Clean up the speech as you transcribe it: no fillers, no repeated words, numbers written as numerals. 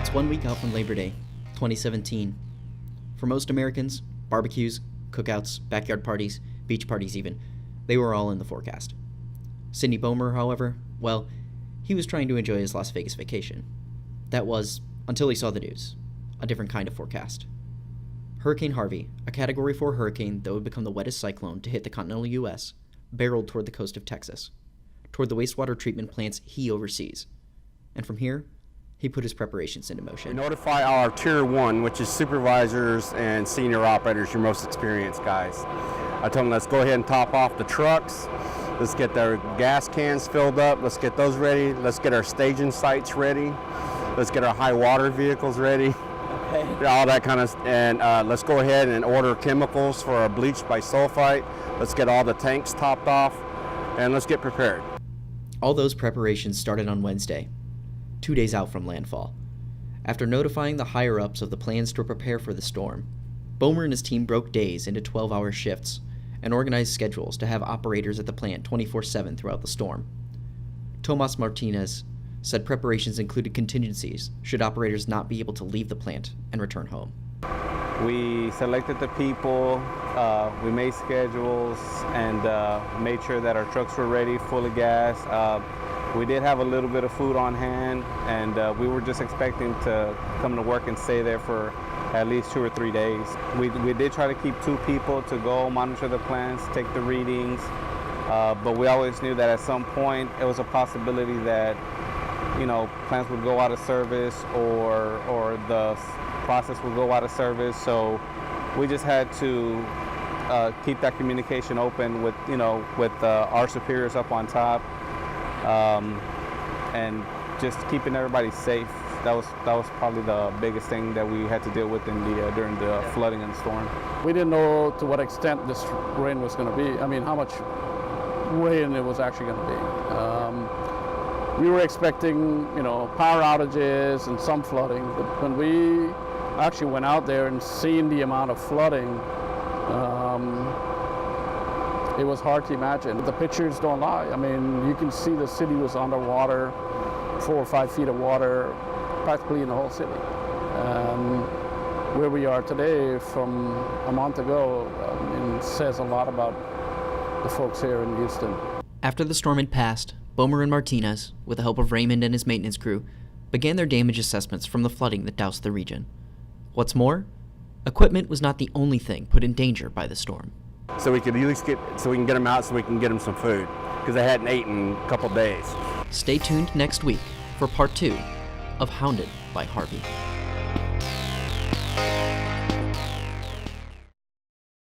It's 1 week out from Labor Day, 2017. For most Americans, barbecues, cookouts, backyard parties, beach parties even, they were all in the forecast. Sidney Bomer, however, well, he was trying to enjoy his Las Vegas vacation. That was, until he saw the news, a different kind of forecast. Hurricane Harvey, a Category 4 hurricane that would become the wettest cyclone to hit the continental U.S., barreled toward the coast of Texas, toward the wastewater treatment plants he oversees. And from here, he put his preparations into motion. We notify our Tier 1, which is supervisors and senior operators, your most experienced guys. I told them, let's go ahead and top off the trucks. Let's get their gas cans filled up. Let's get those ready. Let's get our staging sites ready. Let's get our high water vehicles ready. Okay. All that kind of, and let's go ahead and order chemicals for our bleach bisulfite. Let's get all the tanks topped off, and let's get prepared. All those preparations started on Wednesday, 2 days out from landfall. After notifying the higher-ups of the plans to prepare for the storm, Bomer and his team broke days into 12-hour shifts and organized schedules to have operators at the plant 24/7 throughout the storm. Tomas Martinez said preparations included contingencies should operators not be able to leave the plant and return home. We selected the people, we made schedules, and made sure that our trucks were ready, full of gas. We did have a little bit of food on hand, and we were just expecting to come to work and stay there for at least 2 or 3 days. We did try to keep 2 people to go monitor the plants, take the readings, but we always knew that at some point it was a possibility that, you know, plants would go out of service or the process would go out of service. So we just had to keep that communication open with, you know, with our superiors up on top. And just keeping everybody safe. That was probably the biggest thing that we had to deal with during the flooding and the storm. We didn't know to what extent this rain was going to be. I mean, how much rain it was actually going to be. We were expecting, you know, power outages and some flooding, but when we actually went out there and seen the amount of flooding, it was hard to imagine. The pictures don't lie. I mean, you can see the city was underwater, 4 or 5 feet of water, practically in the whole city. Where we are today from a month ago, it says a lot about the folks here in Houston. After the storm had passed, Bomer and Martinez, with the help of Raymond and his maintenance crew, began their damage assessments from the flooding that doused the region. What's more, equipment was not the only thing put in danger by the storm. So we could at least we can get them out so we can get them some food, because they hadn't eaten a couple days. Stay tuned next week for part 2 of Hounded by Harvey.